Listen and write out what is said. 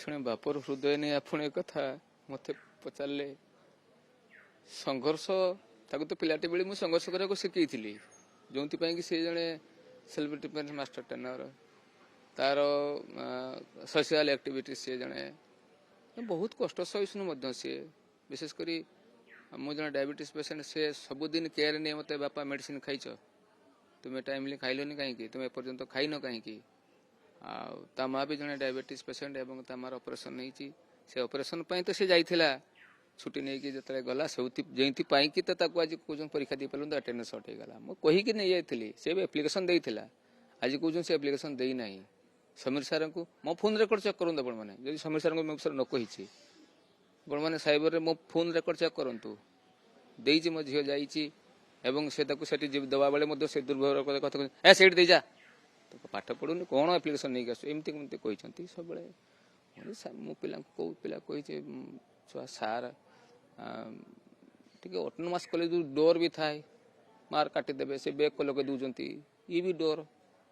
शुणे बापर हृदय नहीं आपणे कथा मत पचारे संघर्ष ताको तो पिलाटे बेले मुझे संघर्ष करने शिखी जो कि सी जड़े सेल्फ डिफेन्स मास्टर ट्रेनर तार सोशल एक्टिविटी सी जड़े बहुत कष्ट सहिष्णु सी विशेषकर मुझे डायबिटीज पेसेंट सी सबुदिन केयर नहीं मत बापा मेडिसिन खाइच तुम्हें टाइमली खाइलनि कहीं तुम एपर्यंत खाइन कहीं ता माँ भी जड़े डायबिटीज पेसेंट एवं ता मार ऑपरेशन नहीं से ऑपरेशन तो सी जाइथिला छुट्टी नहीं कि जो गला से कि तो आज कौन परीक्षा दे पार्ल अटेंडेंस सर्ट होगा मुझे कहीकि नहीं जाइली सी भी एप्लिकेशन देता आज कौन से एप्लिकेशन देना समीर सार को मो फोन रेकर्ड चेक करूँ आपण मैंने जब समीर सार को विषय न कही आपण मैंने साइबर मो फोन रेकर्ड चेक करूँ देजी मो झील जाती दवा बेले से दुर्व्यवहार कथा ए सेठ दे जा तो पाठ पढ़ुनि कौन एप्लिकेशन नहीं आस एमती कहते सब मो पिला कौ पिला कही छुआ सार ऑटोनोमस कॉलेज डोर भी थाए मार्क काटिदेवे से बैग को लगे दूसरी ये भी डोर